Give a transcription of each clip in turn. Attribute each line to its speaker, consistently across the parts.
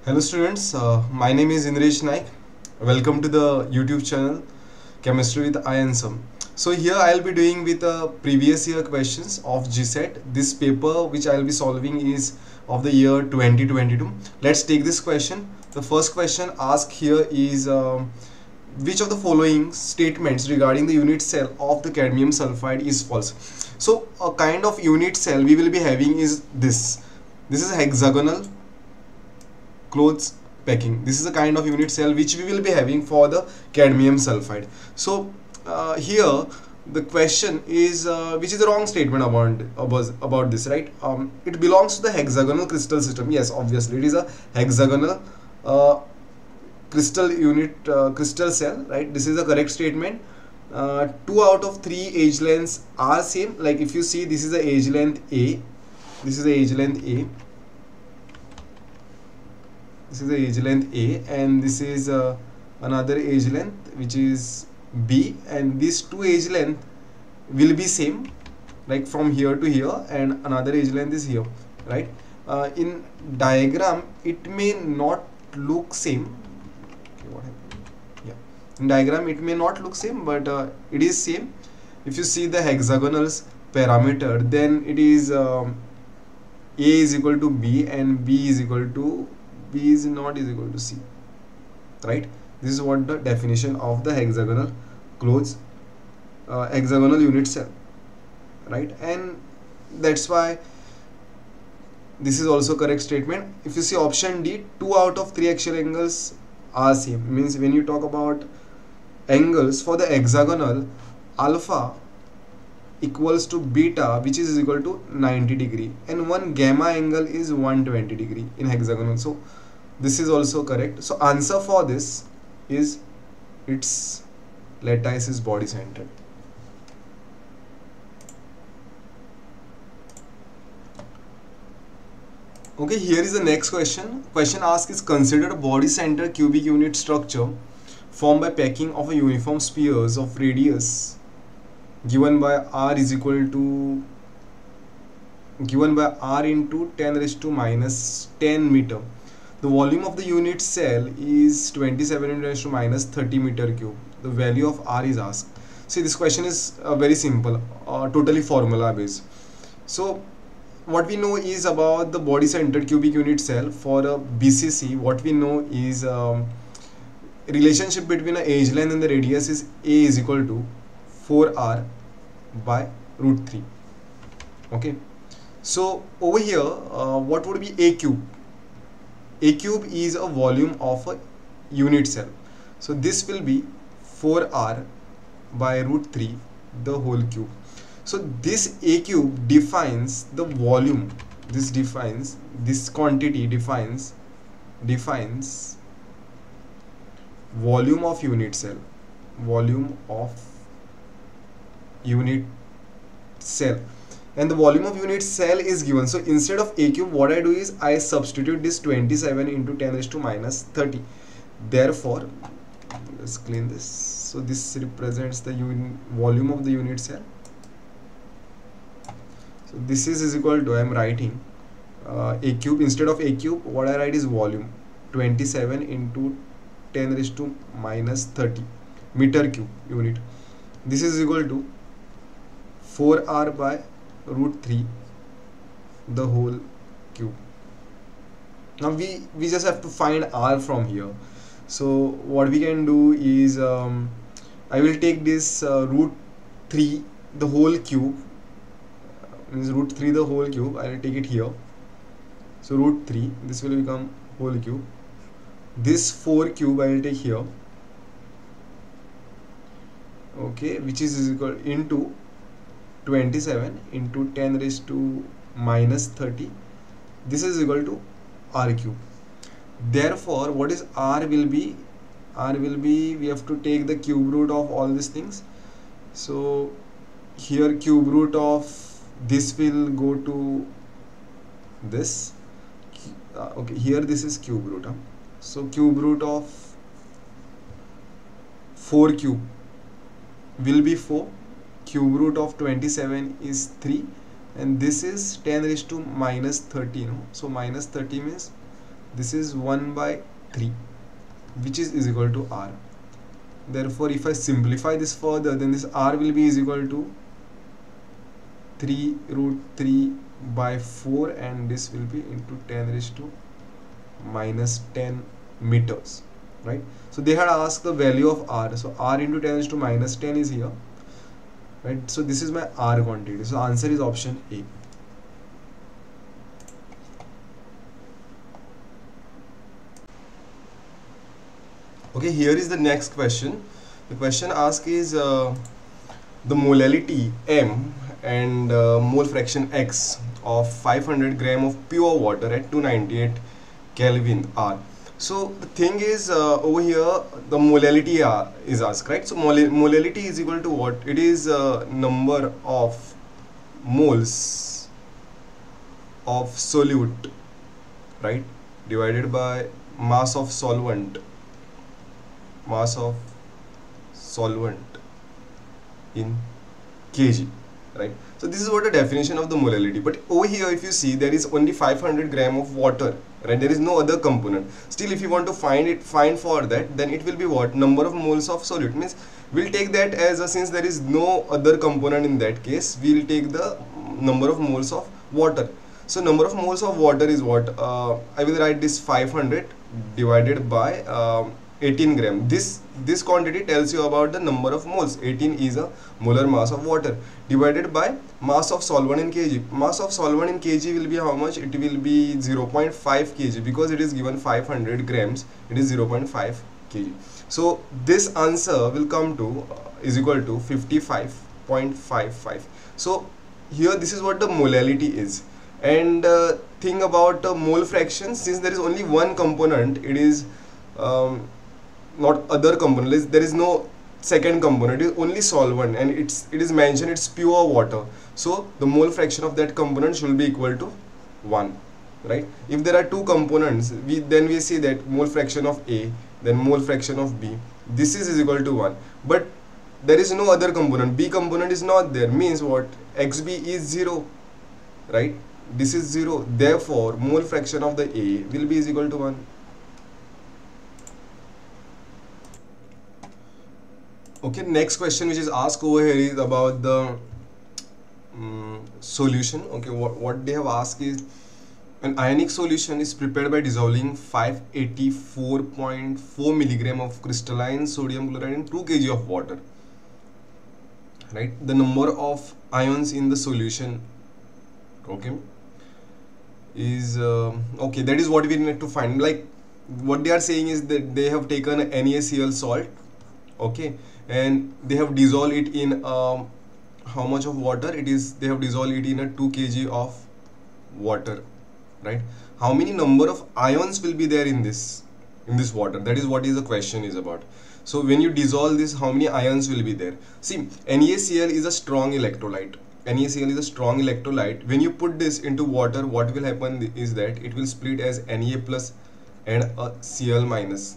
Speaker 1: Hello students, my name is Indresh Naik. Welcome to the YouTube channel Chemistry with I and Some. So here I'll be doing with previous year questions of GSET. This paper which I'll be solving is of the year 2022. Let's take this question. The first question asked here is which of the following statements regarding the unit cell of the cadmium sulfide is false? So a kind of unit cell we will be having is this. This is hexagonal clothes packing. This is a kind of unit cell which we will be having for the cadmium sulfide. So here the question is which is the wrong statement about this, right? It belongs to the hexagonal crystal system. Yes, obviously it is a hexagonal crystal cell, right? This is a correct statement. 2 out of 3 age lengths are same. Like if you see, this is the age length A, this is the age length A, this is the age length A, and this is another age length which is B, and these two age length will be same, like from here to here, and another age length is here, right? In diagram it may not look same. Okay, what happened? Yeah, in diagram it may not look same, but it is same. If you see the hexagonals parameter, then it is A is equal to B and B is not is equal to C, right? This is what the definition of the hexagonal hexagonal unit cell, right? And that's why this is also correct statement. If you see option D, 2 out of 3 axial angles are same, means when you talk about angles for the hexagonal, alpha equals to beta, which is equal to 90 degree, and one gamma angle is 120 degree in hexagonal. So this is also correct. So answer for this is its lattice is body centered. Okay, here is the next question. Question asked is, consider a body center cubic unit structure formed by packing of a uniform spheres of radius given by r into 10 raised to minus 10 meter. The volume of the unit cell is 27 into 10 raised to minus 30 meter cube. The value of r is asked. See, this question is very simple, totally formula based. So what we know is about the body centered cubic unit cell for a BCC. What we know is relationship between the age length and the radius is A is equal to 4r by root 3. Okay, so over here what would be A cube? A cube is a volume of a unit cell, so this will be 4r by root 3 the whole cube. So this A cube defines the volume, this quantity defines volume of unit cell, and the volume of unit cell is given. So instead of A cube, what I do is I substitute this 27 into 10 raised to minus 30. Therefore, let's clean this. So this represents the volume of the unit cell. So this is equal to, I am writing A cube. Instead of A cube, what I write is volume, 27 into 10 raised to minus 30 meter cube unit. This is equal to 4r by root 3 the whole cube. Now we just have to find r from here. So what we can do is I will take this root 3 the whole cube, means root 3 the whole cube. I will take it here. So root 3, this will become whole cube. This 4 cube I will take here, okay, which is equal into 27 into 10 raised to minus 30. This is equal to r cube. Therefore, what is r will be? R will be, we have to take the cube root of all these things. So here cube root of this will go to this. Okay, here this is cube root. So cube root of 4 cube will be 4. Cube root of 27 is 3, and this is 10 raised to minus 30. No? So minus 30 means this is 1 by 3, which is equal to R. Therefore, if I simplify this further, then this R will be is equal to 3 root 3 by 4, and this will be into 10 raised to minus 10 meters, right? So they had asked the value of R, so R into 10 raised to minus 10 is here, right? So this is my R quantity. So answer is option A. Okay, here is the next question. The question asked is the molality M and mole fraction X of 500 gram of pure water at 298 Kelvin are. So the thing is over here the molality is asked, right? So molality is equal to what? It is number of moles of solute, right, divided by mass of solvent in kg, right? So this is what the definition of the molality. But over here, if you see, there is only 500 gram of water, right? There is no other component. Still, if you want to find for that, then it will be what? Number of moles of solute. Means we'll take that as a, since there is no other component in that case, we'll take the number of moles of water. So number of moles of water is what? I will write this 500 divided by 18 gram. This quantity tells you about the number of moles. 18 is a molar mass of water divided by mass of solvent in kg. Mass of solvent in kg will be how much? It will be 0.5 kg, because it is given 500 grams. It is 0.5 kg. So this answer will come to is equal to 55.55. So here this is what the molality is. And thing about mole fraction, since there is only one component, it is not other component, there is no second component, it is only solvent, and it is mentioned it's pure water. So the mole fraction of that component should be equal to 1, right? If there are two components, then we see that mole fraction of A, then mole fraction of B, this is equal to 1. But there is no other component, B component is not there, means what? XB is 0, right? This is 0, therefore mole fraction of the A will be is equal to 1. Okay, next question which is asked over here is about the solution. Okay, what they have asked is an ionic solution is prepared by dissolving 584.4 milligram of crystalline sodium chloride in 2 kg of water, right? The number of ions in the solution, okay, is okay, that is what we need to find. Like what they are saying is that they have taken NaCl salt, okay, and they have dissolved it in how much of water? It is, they have dissolved it in a 2 kg of water, right? How many number of ions will be there in this water? That is what is the question is about. So when you dissolve this, how many ions will be there? See, NaCl is a strong electrolyte. NaCl is a strong electrolyte. When you put this into water, what will happen is that it will split as Na plus and a Cl minus,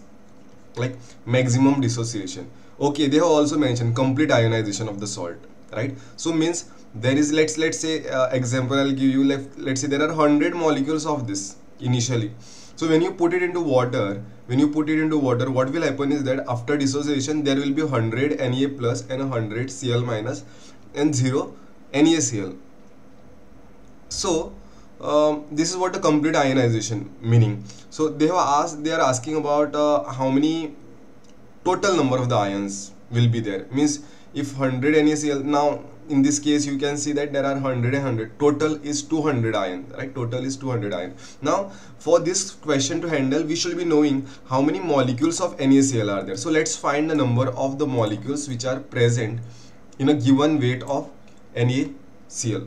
Speaker 1: like maximum dissociation. Okay, they have also mentioned complete ionization of the salt, right? So means there is, let's say example I'll give you, let's say there are 100 molecules of this initially. So when you put it into water, what will happen is that after dissociation there will be 100 Na plus and 100 Cl minus and 0 NaCl. So this is what the complete ionization meaning. So they are asking about how many total number of the ions will be there. Means if 100 NaCl, now in this case you can see that there are 100 and 100, total is 200 ion, right? Total is 200 ion. Now for this question to handle, we should be knowing how many molecules of NaCl are there. So let's find the number of the molecules which are present in a given weight of NaCl,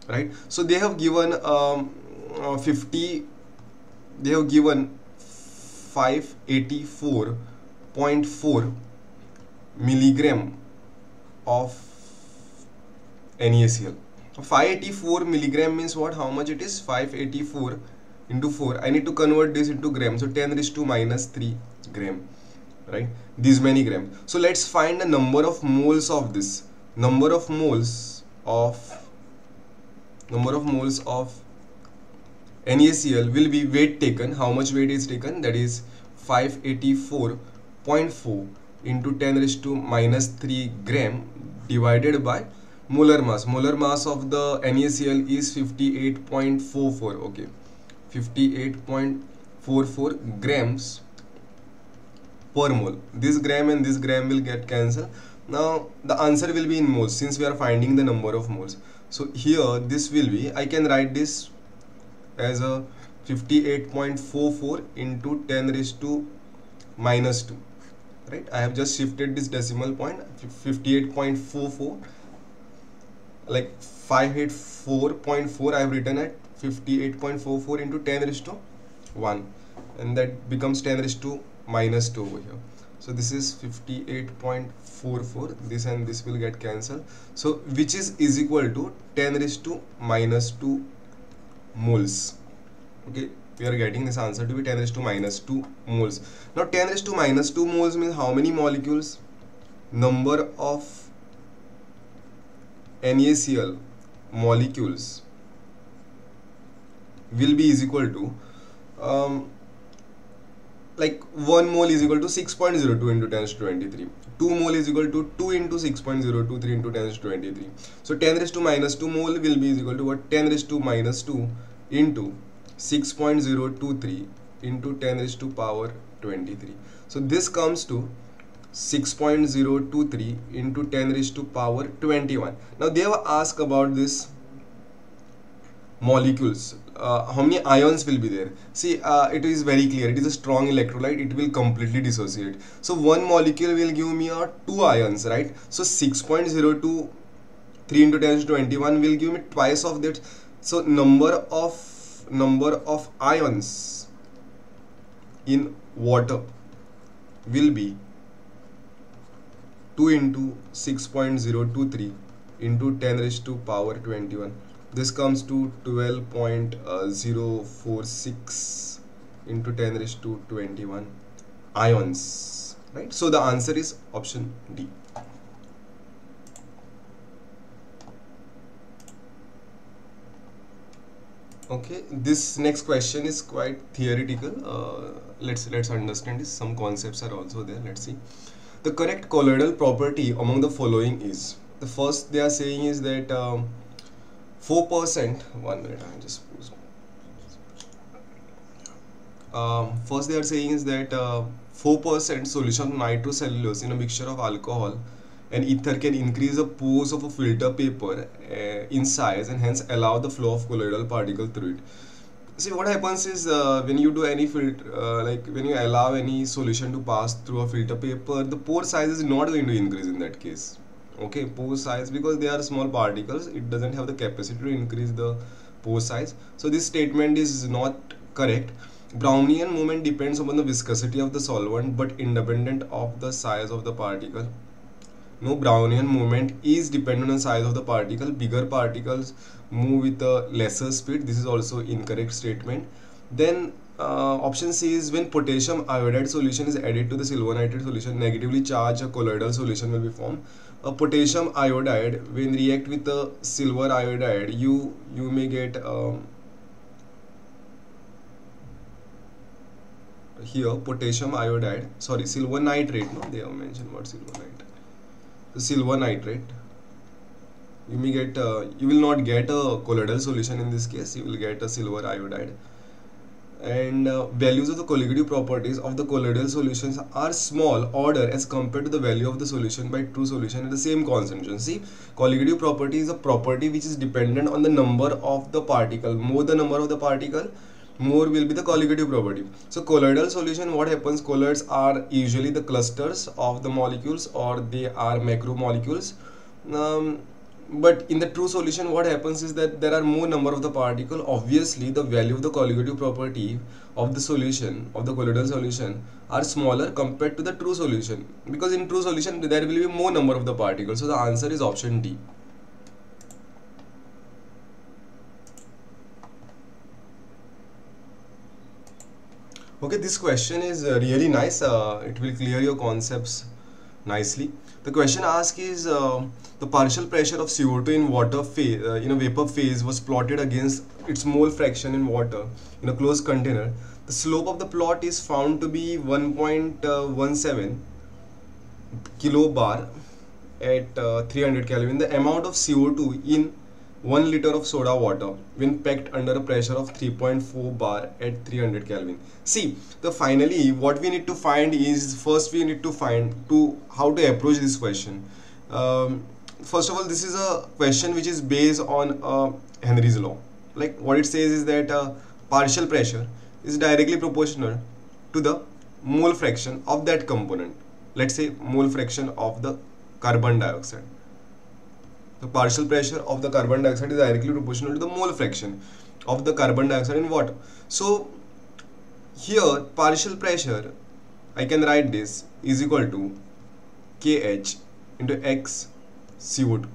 Speaker 1: right? So they have given 584.4 milligram of NaCl. 584 milligram means what? How much it is? 584 into 4. I need to convert this into grams. So 10 raised to minus 3 gram, right? These many grams. So let's find the number of moles of this. Number of moles of NaCl will be weight taken. How much weight is taken? That is 584.4 into 10 raised to minus 3 gram divided by molar mass. Molar mass of the NaCl is 58.44. Okay, 58.44 grams per mole. This gram and this gram will get cancelled. Now the answer will be in moles since we are finding the number of moles. So here this will be, I can write this as a 58.44 into 10 raised to minus 2, right? I have just shifted this decimal point, 58.44, like 584.4 I have written at 58.44 into 10 raised to 1, and that becomes 10 raised to minus 2 over here. So this is 58.44, this and this will get cancelled. So which is equal to 10 raised to minus 2 moles. Okay, we are getting this answer to be 10 raised to minus 2 moles. Now 10 raised to minus 2 moles means how many molecules? Number of NaCl molecules will be equal to like 1 mole is equal to 6.02 into 10 raised to 23. 2 mole is equal to 2 into 6.023 into 10 raised to 23. So 10 raised to minus 2 mole will be equal to what? 10 raised to minus 2 into 6.023 into 10 raised to power 23. So this comes to 6.023 into 10 raised to power 21. Now they have asked about this molecules. How many ions will be there? See, it is very clear. It is a strong electrolyte. It will completely dissociate. So one molecule will give me 2 ions, right? So 6.023 into 10 raised to 21 will give me twice of that. So number of ions in water will be 2 into 6.023 into 10 raised to power 21. This comes to 12.046 into 10 raised to 21 ions, right? So the answer is option D. Okay, this next question is quite theoretical. Let's understand this. Some concepts are also there. Let's see. The correct colloidal property among the following is, the first they are saying is that 4%. 1 minute, I just first they are saying is that 4% solution of nitrocellulose in a mixture of alcohol and ether can increase the pores of a filter paper in size and hence allow the flow of colloidal particle through it. See, what happens is when you do any filter, like when you allow any solution to pass through a filter paper, the pore size is not going to increase in that case. Okay, pore size, because they are small particles, it doesn't have the capacity to increase the pore size. So this statement is not correct. Brownian movement depends upon the viscosity of the solvent but independent of the size of the particle. No, Brownian movement is dependent on the size of the particle. Bigger particles move with a lesser speed. This is also incorrect statement. Then option C is, when potassium iodide solution is added to the silver nitrate solution, negatively charged colloidal solution will be formed. A potassium iodide, when react with the silver iodide, you may get here potassium iodide, sorry, silver nitrate. No, they have mentioned what silver nitrate. The silver nitrate, you may get you will not get a colloidal solution in this case. You will get a silver iodide. And values of the colligative properties of the colloidal solutions are small order as compared to the value of the solution by true solution at the same concentration. See, colligative property is a property which is dependent on the number of the particle. More the number of the particle, more will be the colligative property. So colloidal solution, what happens, colloids are usually the clusters of the molecules or they are macromolecules. But in the true solution, what happens is that there are more number of the particle. Obviously the value of the colligative property of the solution, of the colloidal solution, are smaller compared to the true solution, because in true solution there will be more number of the particles. So the answer is option D. Okay, this question is really nice. It will clear your concepts nicely. The question asked is the partial pressure of CO2 in water phase, in a vapor phase was plotted against its mole fraction in water in a closed container. The slope of the plot is found to be 1.17 kilobar at 300 Kelvin. The amount of CO2 in 1 liter of soda water when packed under a pressure of 3.4 bar at 300 Kelvin. See, the finally what we need to find is, first we need to find to how to approach this question. First of all, this is a question which is based on Henry's law. Like what it says is that partial pressure is directly proportional to the mole fraction of that component. Let's say mole fraction of the carbon dioxide. The partial pressure of the carbon dioxide is directly proportional to the mole fraction of the carbon dioxide in water. So here partial pressure, I can write this is equal to Kh into X CO2,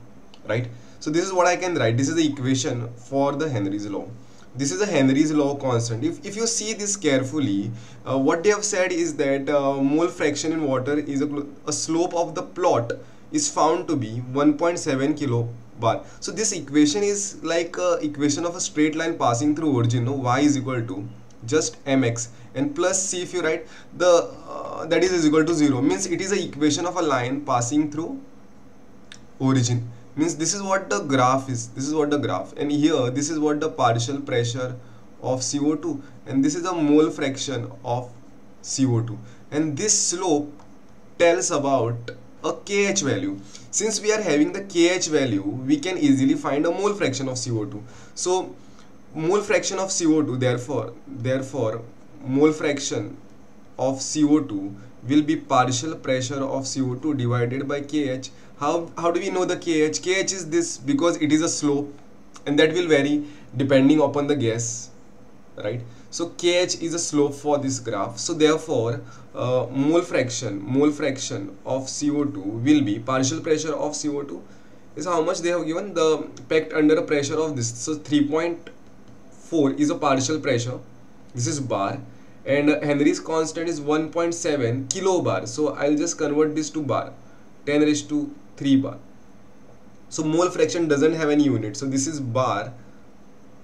Speaker 1: right? So this is what I can write. This is the equation for the Henry's law. This is a Henry's law constant. If you see this carefully, what they have said is that mole fraction in water is a slope of the plot is found to be 1.7 kilobar. So this equation is like a equation of a straight line passing through origin. No, y is equal to just mx and plus c. If you write the that is equal to 0, means it is a equation of a line passing through origin. Means this is what the graph is. This is what the graph, and here this is what the partial pressure of CO2, and this is the mole fraction of CO2, and this slope tells about a Kh value. Since we are having the Kh value, we can easily find a mole fraction of CO2. So mole fraction of CO2, therefore mole fraction of CO2 will be partial pressure of CO2 divided by Kh. How do we know the Kh? Kh is this because it is a slope and that will vary depending upon the gas, right? So Kh is a slope for this graph. So therefore mole fraction of CO2 will be partial pressure of CO2 is how much they have given, the packed under a pressure of this. So 3.4 is a partial pressure. This is bar, and Henry's constant is 1.7 kilobar. So I'll just convert this to bar, 10 raised to 3 bar. So mole fraction doesn't have any unit, so this is bar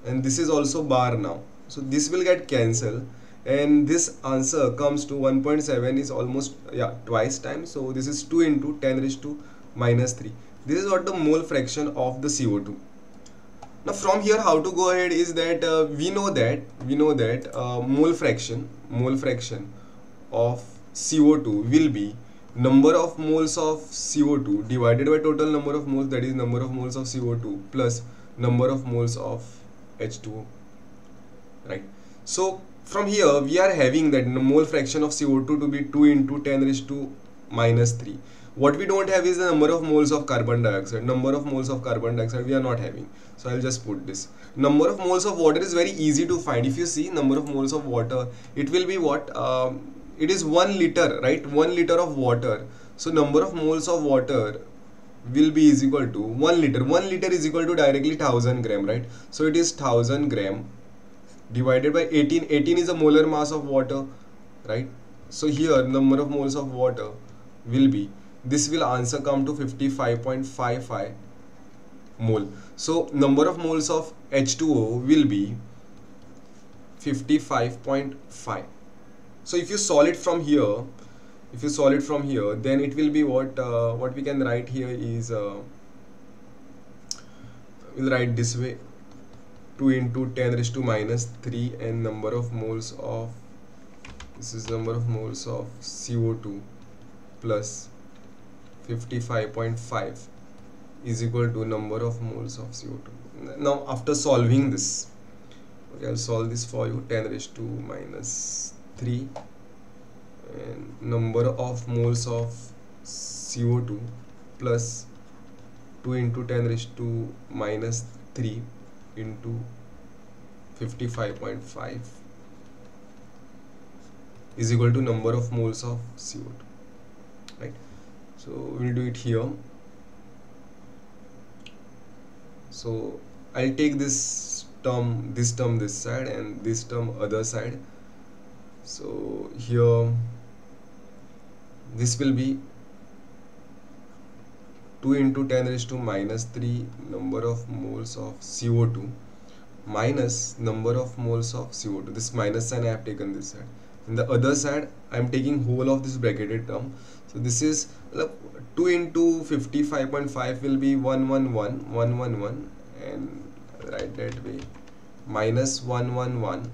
Speaker 1: and this is also bar now. So this will get cancelled and this answer comes to 1.7 is almost twice time. So this is 2 into 10 raised to minus 3. This is what the mole fraction of the CO2. Now from here how to go ahead is that we know that mole fraction of CO2 will be number of moles of CO2 divided by total number of moles, that is number of moles of CO2 plus number of moles of H2O, right? So from here we are having that mole fraction of CO2 to be 2 into 10 raised to minus 3. What we don't have is the number of moles of carbon dioxide. Number of moles of carbon dioxide we are not having. So I'll just put this. Number of moles of water is very easy to find. If you see number of moles of water, it will be what? It is 1 liter, right? 1 liter of water. So number of moles of water will be is equal to 1 liter. 1 liter is equal to directly 1000 gram, right? So it is 1000 gram divided by 18. 18 is a molar mass of water, right? So here number of moles of water will be, this will answer come to 55.55 mole. So number of moles of H2O will be 55.5. So if you solve it from here, then it will be what we can write here is we'll write this way, 2 into 10 raised to minus 3, and number of moles of, this is number of moles of CO2 plus 55.5 is equal to number of moles of CO2. Now after solving this, okay, I'll solve this for you. 10 raised to minus 3 and number of moles of CO2 plus 2 into 10 raised to minus 3 into 55.5 is equal to number of moles of CO2, right? So we'll do it here. So I'll take this term this side and this term other side. So here this will be 2 into 10 raised to minus 3 number of moles of CO2 minus number of moles of CO2. This minus sign I have taken this side. In the other side, I am taking whole of this bracketed term. So this is 2 into 55.5 will be 111, and write that way, minus 111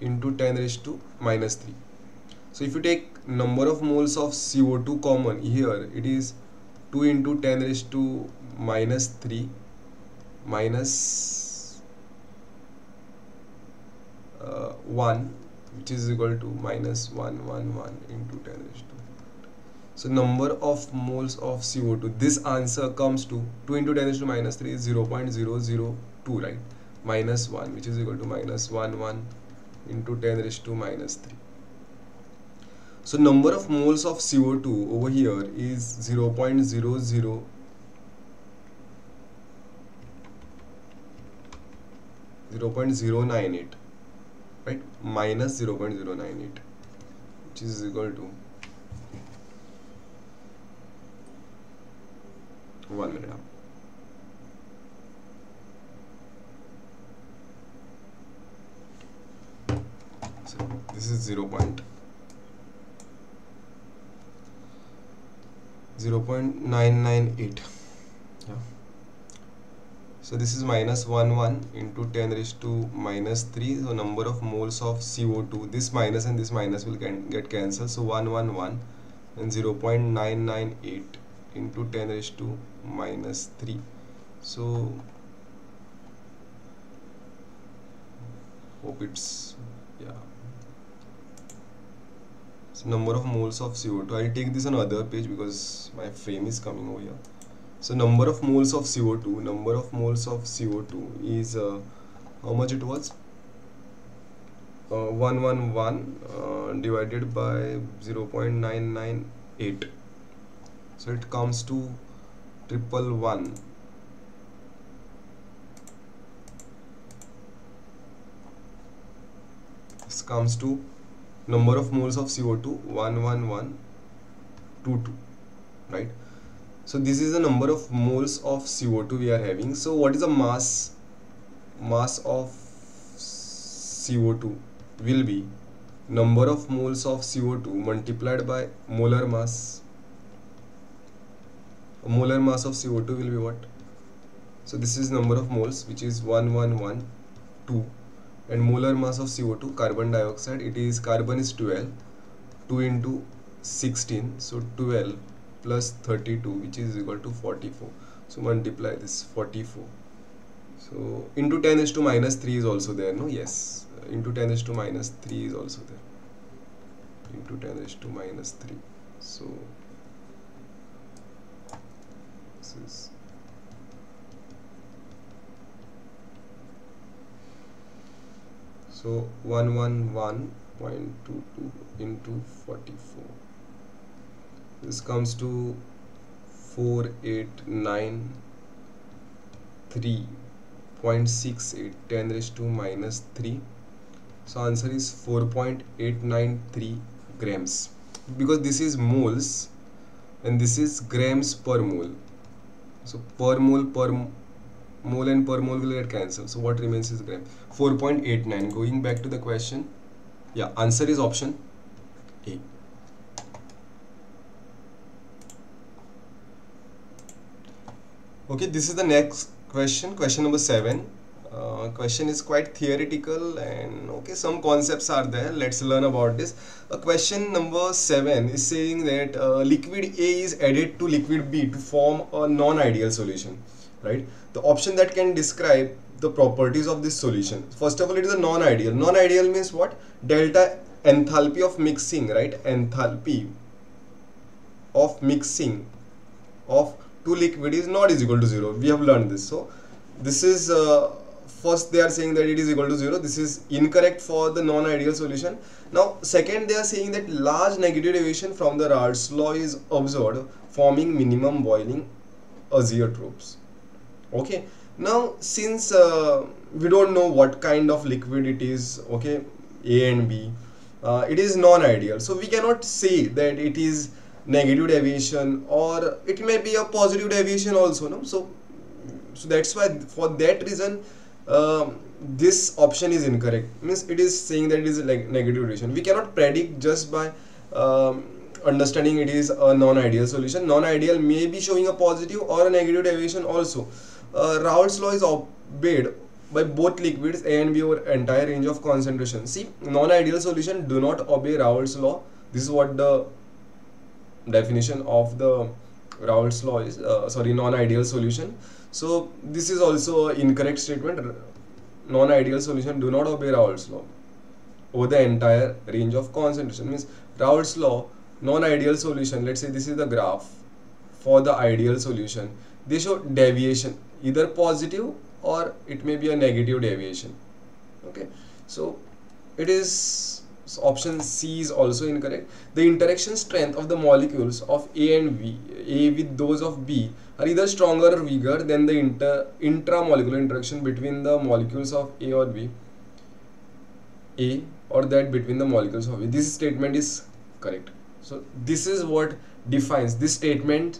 Speaker 1: into 10 raised to minus 3. So if you take number of moles of CO2 common here, it is 2 into 10 raised to minus 3 minus 1, which is equal to minus 111 into 10 raised to. So number of moles of CO2, this answer comes to 2 into 10 raised to minus 3 is 0.002, right? Minus 1, which is equal to minus 11 into 10 raised to minus 3. So number of moles of CO2 over here is 0.098, right? Minus 0.098, which is equal to 1 minute. So this is 0.998. Yeah. So this is minus 11 into 10 raised to minus 3. So number of moles of CO2, this minus and this minus will get cancelled. So 111 and 0.998 into 10 raised to minus 3. So hope it's, yeah. So number of moles of CO2, I'll take this on other page because my frame is coming over here. So number of moles of CO2, is how much it was? 111 divided by 0.998. So it comes to 111. This comes to number of moles of CO2 11122, right? So this is the number of moles of CO2 we are having. So what is the mass of CO2 will be number of moles of CO2 multiplied by molar mass. Molar mass of CO2 will be what? So this is number of moles, which is 1112, and molar mass of CO2, carbon dioxide, it is carbon is 12, 2 into 16, so 12 plus 32, which is equal to 44. So multiply this 44. So into 10 is to minus 3 is also there, no? Yes, into 10 is to minus 3 is also there. Into 10 is to minus 3. So this is so 111.22 into 44. This comes to 4893.68, 10 raised to minus 3. So answer is 4.893 grams, because this is moles and this is grams per mole. So per mole and per mole will get cancelled. So what remains is gram. 4.89. Going back to the question, yeah, answer is option A. Okay, this is the next question, question number 7. Question is quite theoretical, and okay, some concepts are there. Let's learn about this. Question number 7 is saying that liquid A is added to liquid B to form a non-ideal solution, right? The option that can describe the properties of this solution. First of all, it is a non-ideal. Non-ideal means what? Delta enthalpy of mixing, right? Enthalpy of mixing of two liquid is not is equal to 0. We have learned this. So this is first they are saying that it is equal to 0. This is incorrect for the non-ideal solution. Now second, they are saying that large negative deviation from the Raoult's law is observed, forming minimum boiling azeotropes. Okay, now since we don't know what kind of liquid it is, okay, A and B, it is non-ideal, so we cannot say that it is negative deviation, or it may be a positive deviation also, no? So that's why for that reason this option is incorrect. Means it is saying that it is like negative deviation. We cannot predict just by understanding it is a non-ideal solution. Non-ideal may be showing a positive or a negative deviation also. Raoult's law is obeyed by both liquids A and B over entire range of concentration. See, non-ideal solution do not obey Raoult's law. This is what the definition of the Raoult's law is. Sorry, non-ideal solution. So this is also an incorrect statement. Non-ideal solution do not obey Raoult's law over the entire range of concentration. Means Raoult's law, non-ideal solution, let's say this is the graph for the ideal solution, they show deviation, either positive or it may be a negative deviation. Okay, so it is, so option C is also incorrect. The interaction strength of the molecules of A and B, A with those of B, are either stronger or weaker than the intramolecular interaction between the molecules of A or B, A, or that between the molecules of B. This statement is correct. So this is what defines, this statement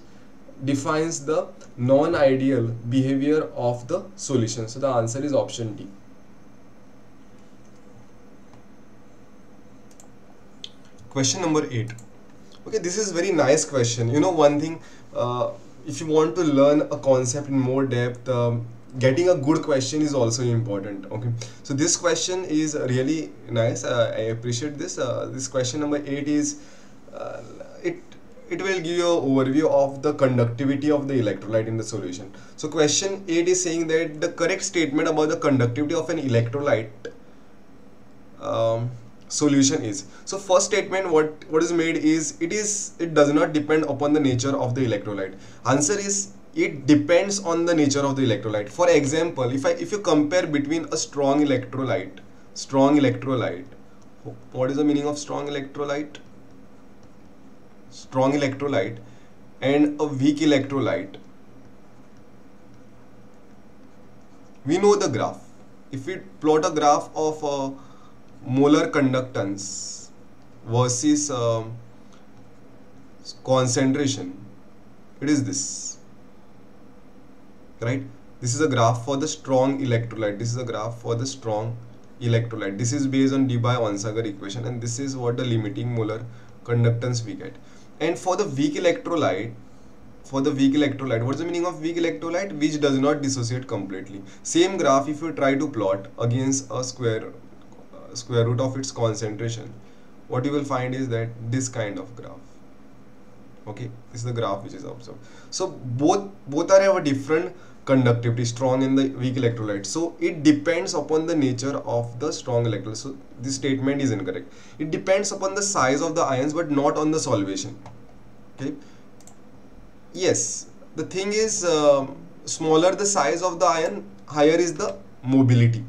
Speaker 1: defines the non-ideal behavior of the solution. So the answer is option D. Question number 8. Okay, this is very nice question. You know one thing, if you want to learn a concept in more depth, getting a good question is also important. Okay, so this question is really nice. I appreciate this. This question number 8 is it will give you an overview of the conductivity of the electrolyte in the solution. So question 8 is saying that the correct statement about the conductivity of an electrolyte solution is. So first statement what is made is it does not depend upon the nature of the electrolyte. Answer is it depends on the nature of the electrolyte. For example, if you compare between a strong electrolyte, what is the meaning of strong electrolyte? Strong electrolyte and a weak electrolyte, we know the graph. If we plot a graph of molar conductance versus concentration, it is this, right? This is a graph for the strong electrolyte, this is a graph for the strong electrolyte. This is based on Debye-Onsager equation, and this is what the limiting molar conductance we get. And for the weak electrolyte, what is the meaning of weak electrolyte? Which does not dissociate completely. Same graph if you try to plot against a square root of its concentration, what you will find is that this kind of graph. Okay, this is the graph which is observed. So both are have a different conductivity, strong and the weak electrolyte. So it depends upon the nature of the strong electrolyte. So this statement is incorrect. It depends upon the size of the ions but not on the solvation. Okay, yes, the thing is smaller the size of the ion, higher is the mobility.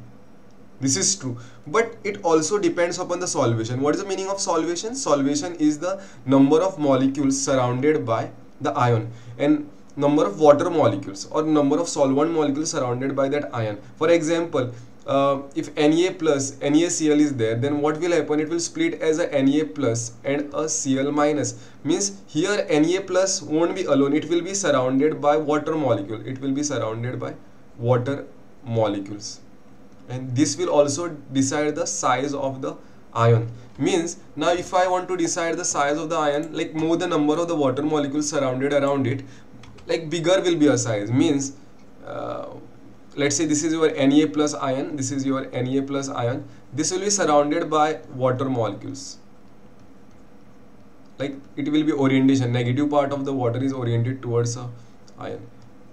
Speaker 1: This is true, but it also depends upon the solvation. What is the meaning of solvation? Solvation is the number of molecules surrounded by the ion and number of water molecules or number of solvent molecules surrounded by that ion. For example, if NaCl is there, then what will happen? It will split as a Na plus and a Cl minus. Means here Na plus won't be alone, it will be surrounded by water molecule. It will be surrounded by water molecules. And this will also decide the size of the ion. Means now if I want to decide the size of the ion, like more the number of the water molecules surrounded around it, like bigger will be a size. Means let's say this is your Na plus ion, this is your Na plus ion, this will be surrounded by water molecules. Like it will be orientation, negative part of the water is oriented towards a ion.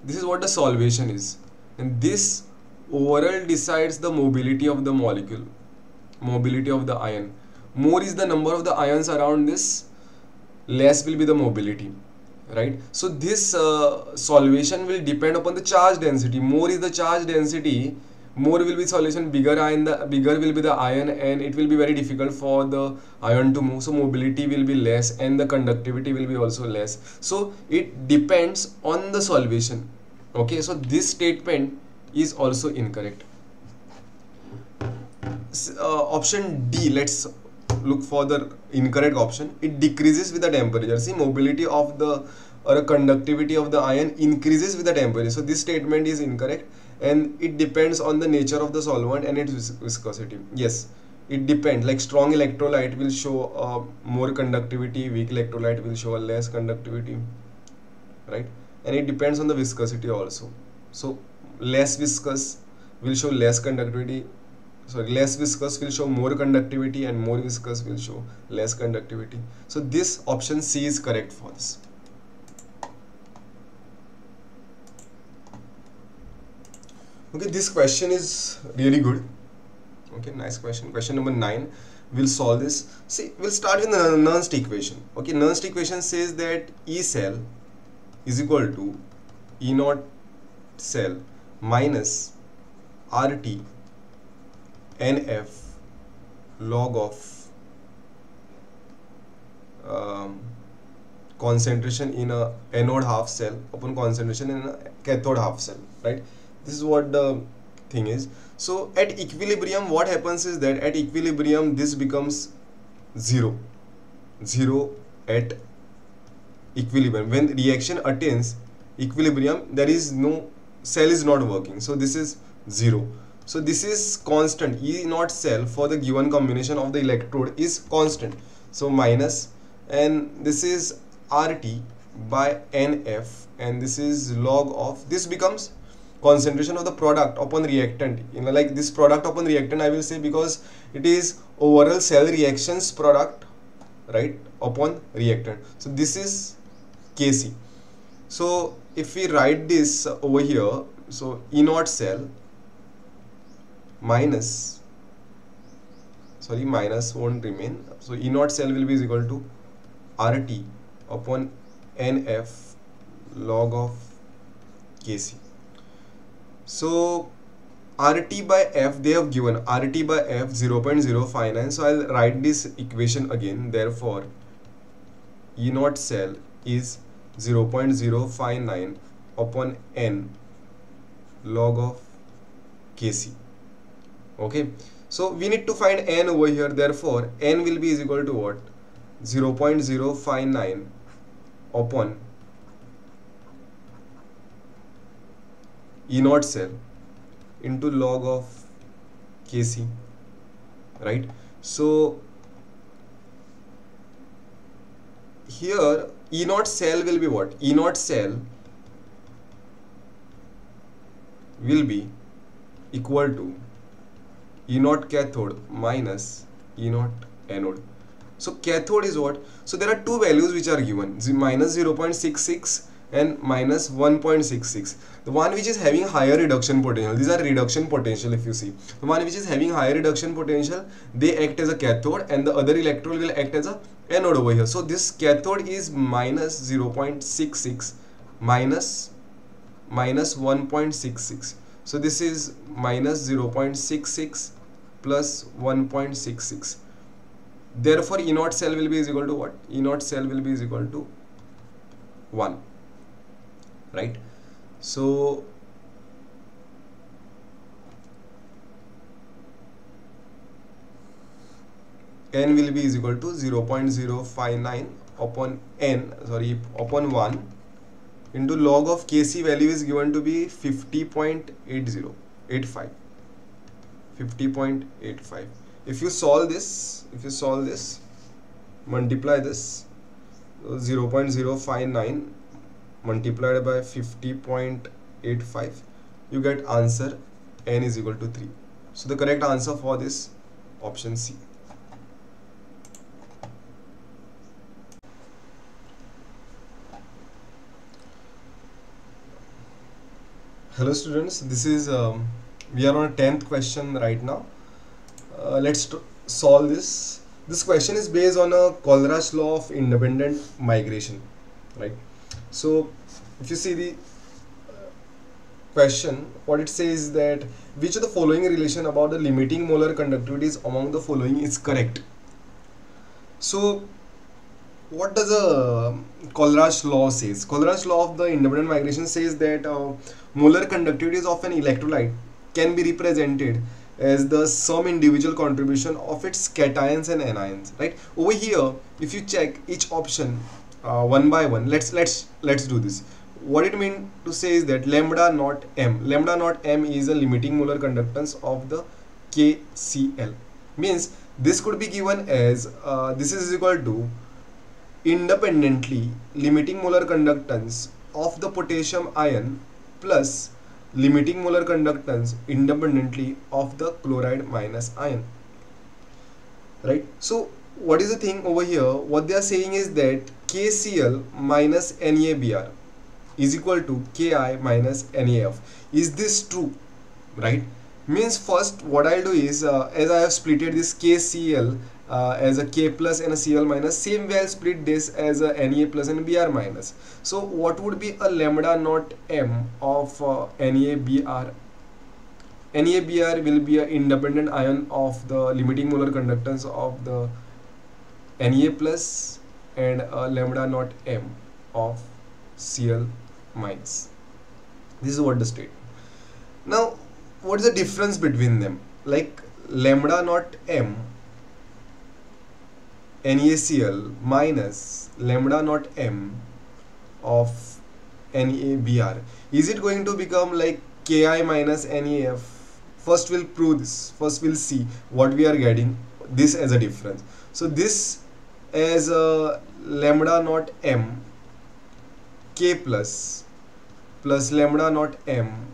Speaker 1: This is what the solvation is, and this overall decides the mobility of the molecule, mobility of the ion. More is the number of the ions around this, less will be the mobility, right? So this solvation will depend upon the charge density. More is the charge density, more will be solution, bigger will be the ion, and it will be very difficult for the ion to move, so mobility will be less and the conductivity will be also less. So it depends on the solvation. Okay, so this statement is also incorrect. Option D, let's look for the incorrect option. It decreases with the temperature. See, mobility of the or conductivity of the ion increases with the temperature. So this statement is incorrect, and it depends on the nature of the solvent and its viscosity. Yes, it depends. Like strong electrolyte will show more conductivity, weak electrolyte will show less conductivity, right? And it depends on the viscosity also. So less viscous will show less conductivity, sorry, less viscous will show more conductivity, and more viscous will show less conductivity. So this option C is correct for this. Okay, this question is really good. Okay, nice question. Question number 9. We'll solve this. See, we'll start with the Nernst equation. Okay, Nernst equation says that E cell is equal to E naught cell minus RT NF log of concentration in a anode half cell upon concentration in a cathode half cell, right? This is what the thing is. So at equilibrium, what happens is that at equilibrium this becomes 0 at equilibrium. When reaction attains equilibrium, there is no, cell is not working, so this is 0. So this is constant. E naught cell for the given combination of the electrode is constant, so minus, and this is RT by NF, and this is log of, this becomes concentration of the product upon reactant. You know, like this product upon reactant I will say, because it is overall cell reactions product, right, upon reactant. So this is Kc. So if we write this over here, so E naught cell minus, sorry, minus won't remain, so E naught cell will be is equal to RT upon NF log of Kc. So RT by F, they have given RT by F 0.059. So I'll write this equation again. Therefore, E naught cell is 0.059 upon N log of Kc. Okay. So we need to find N over here. Therefore, N will be is equal to what? 0.059 upon E naught cell into log of Kc, right? So here E naught cell will be what? E naught cell will be equal to E naught cathode minus E naught anode. So cathode is what? So there are two values which are given, minus 0.66 and minus 1.66. The one which is having higher reduction potential, these are reduction potential. If you see, the one which is having higher reduction potential, they act as a cathode, and the other electrode will act as a anode over here. So this cathode is minus 0.66 minus 1.66. So this is minus 0.66 plus 1.66. Therefore E naught cell will be is equal to what? E naught cell will be is equal to 1, right? So N will be is equal to 0.059 upon N, sorry, upon 1 into log of Kc value is given to be 50.8085. 50.85. If you solve this, multiply this, 0.059 multiplied by 50.85, you get answer N is equal to 3. So the correct answer for this, option C. Hello students, this is we are on a 10th question right now. Let's solve this. This question is based on a Kohlraasch law of independent migration, right? So if you see the question, what it says is that which of the following relation about the limiting molar conductivities among the following is correct. So what does the Kohlraasch law says? Kohlraasch law of the independent migration says that molar conductivities of an electrolyte can be represented as the sum individual contribution of its cations and anions, right? Over here, if you check each option one by one, let's do this. What it means to say is that lambda naught m is a limiting molar conductance of the KCl. Means this could be given as this is equal to independently limiting molar conductance of the potassium ion plus limiting molar conductance independently of the chloride minus ion, right? So what is the thing over here? What they are saying is that KCl minus NaBr is equal to Ki minus NaF. Is this true, right? Means first what I'll do is as I have splitted this KCl as a K plus and a Cl minus, same way I'll split this as a Na plus and Br minus. So what would be a lambda naught m of NaBr? NaBr will be an independent ion of the limiting molar conductance of the Na plus and a lambda naught m of Cl minus. This is what the state. Now what is the difference between them? Like lambda naught m NaCl minus lambda naught m of NaBr. Is it going to become like Ki minus NaF? First we'll prove this. First we'll see what we are getting this as a difference. So this as a lambda naught m K plus lambda naught m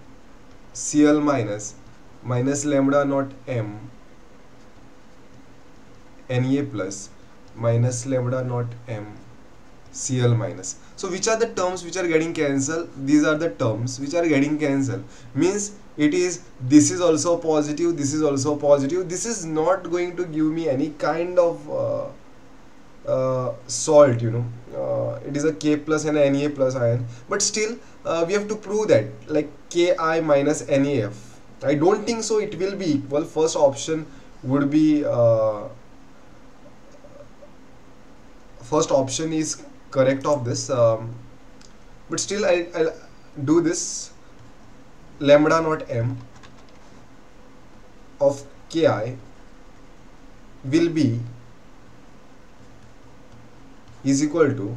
Speaker 1: Cl minus lambda naught m Na plus minus lambda naught m Cl minus. So which are the terms which are getting cancelled? These are the terms which are getting cancelled. Means it is, this is also positive, this is also positive. This is not going to give me any kind of salt, you know. It is a K plus and a Na plus ion, but still we have to prove that, like Ki minus NaF. I don't think so it will be equal. First option would be first option is correct of this, but still I'll do this. Lambda naught m of Ki will be is equal to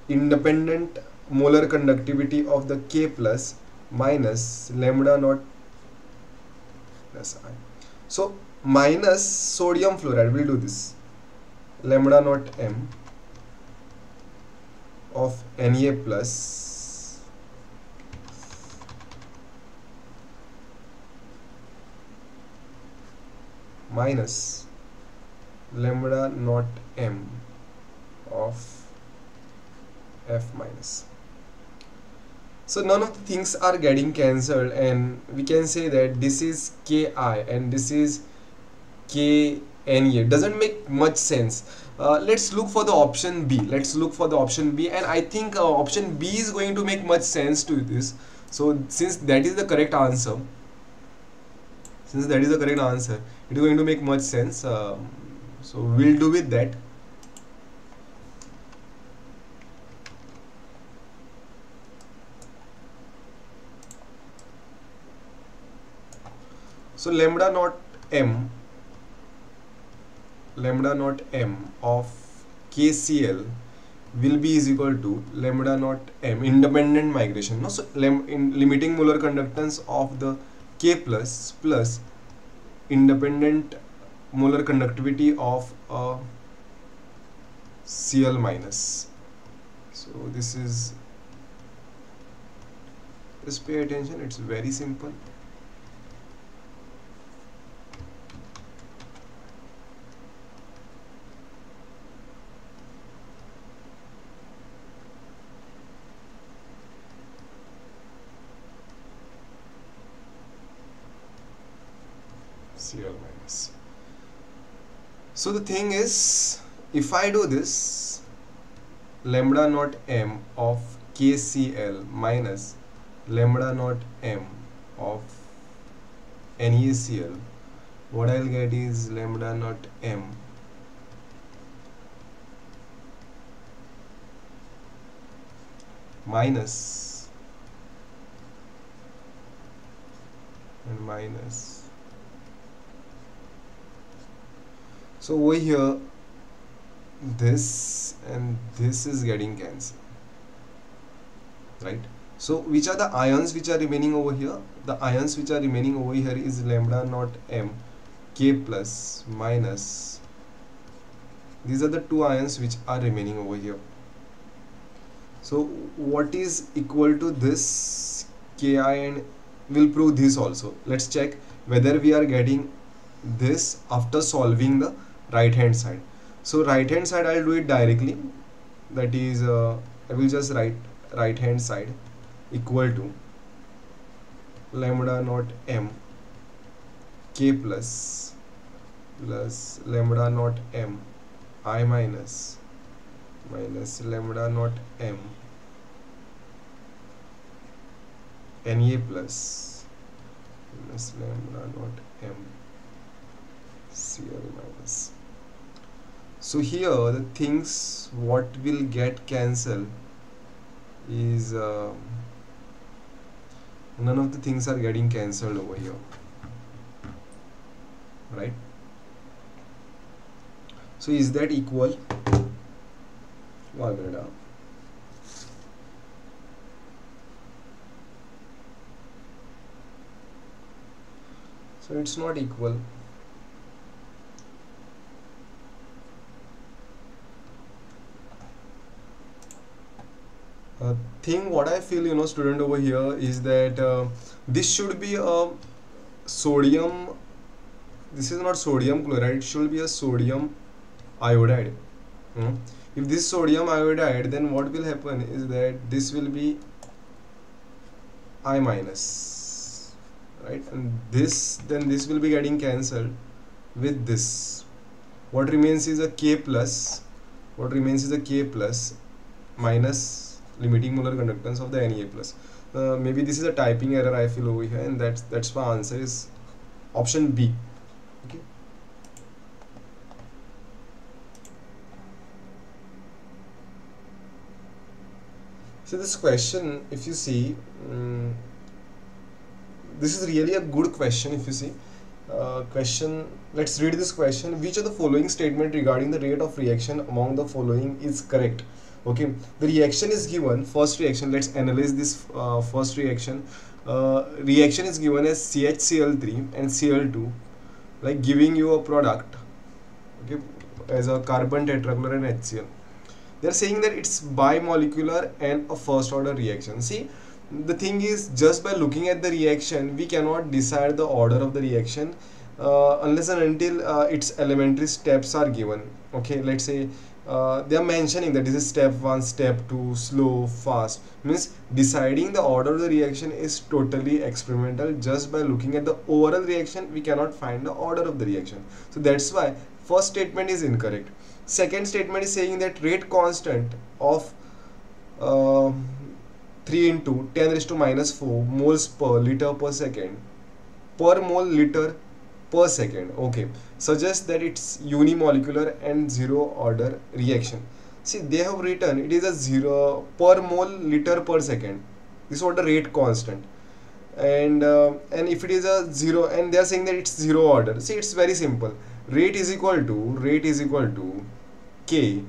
Speaker 1: independent molar conductivity of the K plus minus lambda naught plus I. So minus sodium fluoride, we'll do this, lambda naught m of Na plus minus lambda naught m of F minus. So none of the things are getting cancelled, and we can say that this is Ki and this is Kna. Doesn't make much sense. Let's look for the option B. Let's look for the option B, and I think option B is going to make much sense to this. So since that is the correct answer, it is going to make much sense. So we'll do with that. So lambda naught m of KCl will be is equal to lambda naught m independent migration. No, so in limiting molar conductance of the K plus independent molar conductivity of Cl minus. So this is, just pay attention, it's very simple. Cl minus. So the thing is, if I do this, lambda naught m of KCl minus lambda naught m of NaCl, what I'll get is lambda naught m minus and minus So over here, this and this is getting cancelled, right? So which are the ions which are remaining over here? The ions which are remaining over here is lambda naught m, k plus minus. These are the two ions which are remaining over here. So what is equal to this ki, and we'll prove this also. Let's check whether we are getting this after solving the right hand side. So right hand side I'll do it directly, that is I will just write right hand side equal to lambda naught m k plus lambda naught m I minus lambda naught m Na plus lambda naught m Cl minus. So here the things what will get cancelled is none of the things are getting cancelled over here, right? So is that equal? One minute. So it's not equal. Thing what I feel, you know, student, over here is that this should be a sodium. This is not sodium chloride. It should be a sodium iodide. If this sodium iodide, then what will happen is that this will be I minus, right? And this, then this will be getting cancelled with this. What remains is a K plus. What remains is a K plus minus limiting molar conductance of the Na plus. Maybe this is a typing error I feel over here, and that's why answer is option B. Okay. So this question, if you see, this is really a good question. If you see question, let's read this question. Which of the following statement regarding the rate of reaction among the following is correct? Okay, the reaction is given, first reaction, let's analyze this first reaction. Reaction is given as CHCl3 and Cl2, like giving you a product, okay, as a carbon tetrachloride and HCl. They are saying that it's bimolecular and a first order reaction. See, the thing is, just by looking at the reaction, we cannot decide the order of the reaction unless and until its elementary steps are given. Okay, let's say they are mentioning that this is step 1, step 2, slow, fast. Means deciding the order of the reaction is totally experimental. Just by looking at the overall reaction, we cannot find the order of the reaction. So that's why first statement is incorrect. Second statement is saying that rate constant of 3 into 10 raised to minus 4 moles per liter per second per mole liter per second, okay, suggests that it's unimolecular and zero order reaction. See, they have written it is a 0 per mole liter per second. This is what the rate constant, and if it is a 0, and they are saying that it's zero order. See, it's very simple. Rate is equal to K,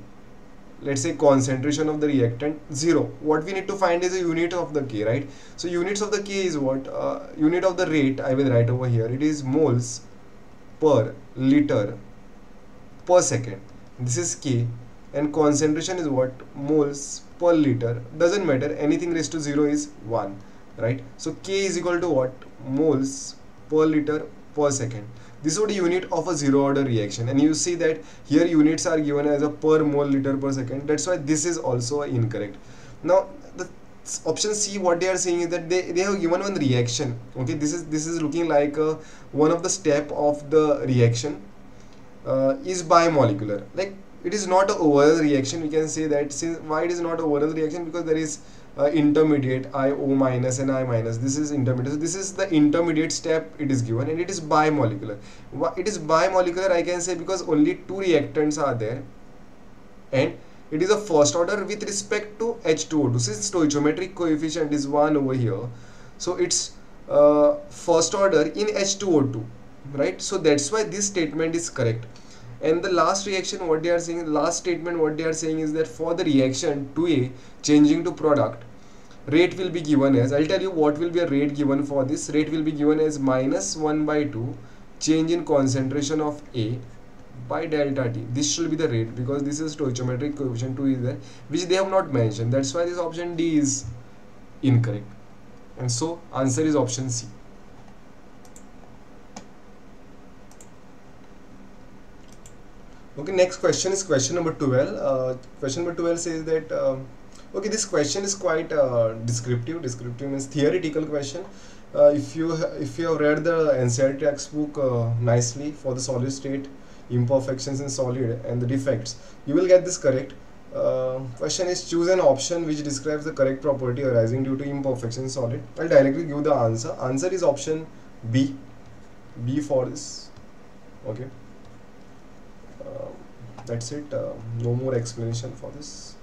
Speaker 1: let's say concentration of the reactant 0. What we need to find is a unit of the K, right? So units of the K is what? Unit of the rate I will write over here. It is moles per liter per second. This is K, and concentration is what? Moles per liter. Doesn't matter. Anything raised to 0 is 1, right? So K is equal to what? Moles per liter per second. This is what a unit of a zero order reaction, and you see that here units are given as a per mole liter per second. That's why this is also incorrect. Now the option C, what they are saying is that they have given one reaction. Okay, this is looking like one of the step of the reaction is bimolecular. Like, it is not an overall reaction. We can say that. Since why it is not an overall reaction? Because there is intermediate IO minus and I minus. This is intermediate. So this is the intermediate step it is given, and it is bimolecular. It is bimolecular, I can say, because only two reactants are there, and it is a first order with respect to H2O2. Since stoichiometric coefficient is 1 over here, so it's first order in H2O2, right? So that's why this statement is correct. And the last reaction, what they are saying, last statement, what they are saying is that for the reaction 2A changing to product, rate will be given as, I'll tell you what will be a rate given for this. Rate will be given as minus 1 by 2 change in concentration of A by delta T. This should be the rate, because this is stoichiometric coefficient 2 is there, which they have not mentioned. That's why this option D is incorrect. And so answer is option C. Okay, next question is question number 12. Question number 12 says that okay, this question is quite descriptive. Descriptive means theoretical question. If you have read the NCERT textbook nicely for the solid state, imperfections in solid and the defects, you will get this correct. Question is, choose an option which describes the correct property arising due to imperfection in solid. I'll directly give the answer. Answer is option B. B for this. Okay. That's it. No more explanation for this.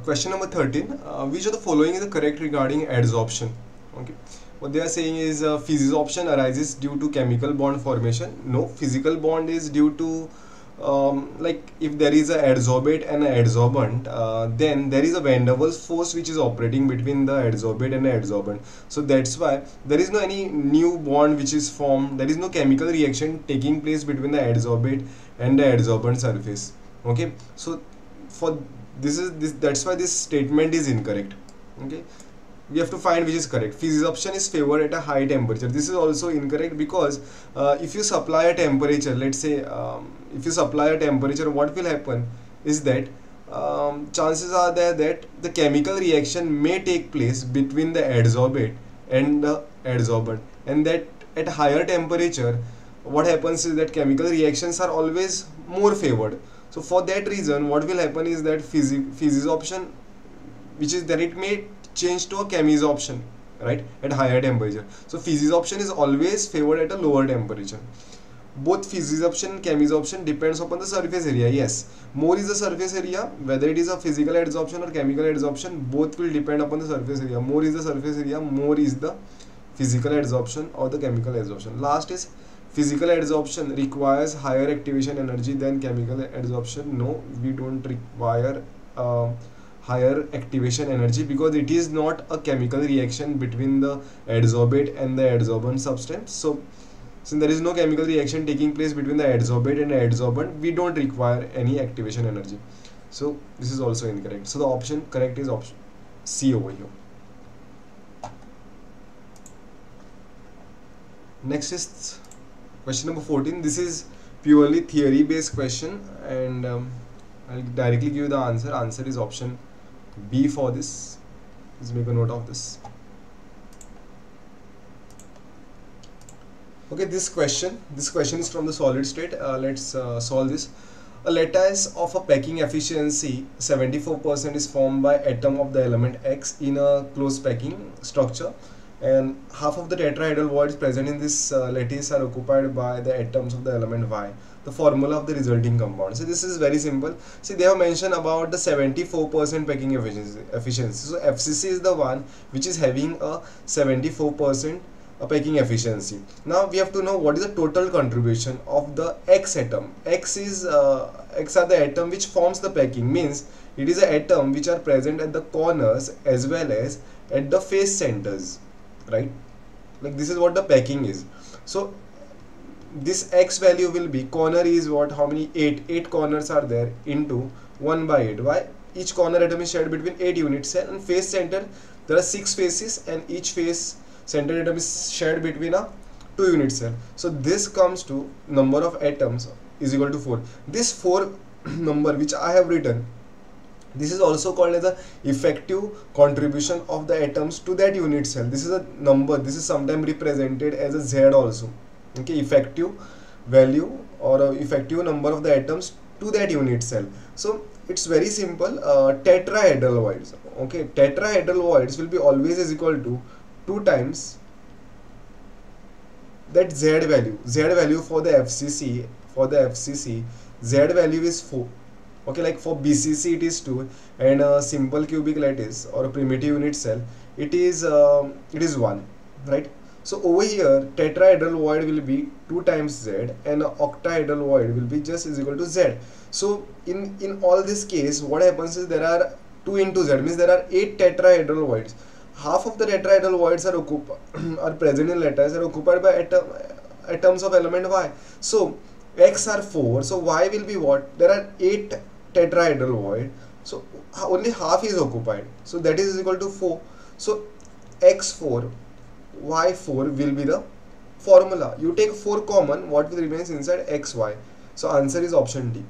Speaker 1: Question number 13. Which of the following is the correct regarding adsorption? Okay. What they are saying is physisorption arises due to chemical bond formation. No, physical bond is due to like if there is a adsorbate and an adsorbent, then there is a van der Waals force which is operating between the adsorbate and the adsorbent. So that's why there is no any new bond which is formed. There is no chemical reaction taking place between the adsorbate and the adsorbent surface. Okay, so for that's why this statement is incorrect. Okay, we have to find which is correct. Physisorption is favored at a high temperature. This is also incorrect, because if you supply a temperature, let's say if you supply a temperature, what will happen is that chances are there that the chemical reaction may take place between the adsorbate and the adsorbent, and that at higher temperature what happens is that chemical reactions are always more favored. So for that reason, what will happen is that physisorption, which is that it may change to a chemisorption, right, at higher temperature. So physisorption is always favored at a lower temperature. Both physisorption and chemisorption depends upon the surface area. Yes, more is the surface area, whether it is a physical adsorption or chemical adsorption, both will depend upon the surface area. More is the surface area, more is the physical adsorption or the chemical adsorption. Last is, physical adsorption requires higher activation energy than chemical adsorption. No, we don't require higher activation energy, because it is not a chemical reaction between the adsorbate and the adsorbent substance. So since there is no chemical reaction taking place between the adsorbate and the adsorbent, we don't require any activation energy. So this is also incorrect. So the option correct is option C over here. Next is question number 14. This is purely theory based question, and I'll directly give you the answer. Answer is option B for this. Please make a note of this. Okay, this question is from the solid state. Let's solve this. A lattice of a packing efficiency 74% is formed by atom of the element X in a closed packing structure, and half of the tetrahedral voids present in this lattice are occupied by the atoms of the element Y. The formula of the resulting compound. So this is very simple. See, they have mentioned about the 74% packing efficiency. So FCC is the one which is having a 74% packing efficiency. Now we have to know what is the total contribution of the X atom. X are the atom which forms the packing, means it is an atom which are present at the corners as well as at the face centers, right? Like this is what the packing is. So this X value will be, corner is what, how many, 8 corners are there into 1 by 8. Why? Each corner atom is shared between 8 unit cell, and face center there are 6 faces, and each face center atom is shared between a 2 unit cell. So this comes to number of atoms is equal to 4. This 4 number which I have written, this is also called as the effective contribution of the atoms to that unit cell. This is a number, this is sometimes represented as a Z also. Okay, effective value or effective number of the atoms to that unit cell. So it's very simple. Tetrahedral voids. Okay, tetrahedral voids will be always is equal to 2 times that Z value. Z value for the FCC. For the FCC, Z value is 4. Okay, like for BCC it is 2, and a simple cubic lattice or a primitive unit cell it is 1, right? So over here tetrahedral void will be 2 times z and octahedral void will be just is equal to z. So in all this case what happens is there are 2 into z, means there are 8 tetrahedral voids. Half of the tetrahedral voids are are present in lattice are occupied by atoms of element y. So x are 4, so y will be what? There are 8 tetrahedral void, so only half is occupied, so that is equal to 4. So x4 y4 will be the formula. You take 4 common, what will remains inside xy. So answer is option D.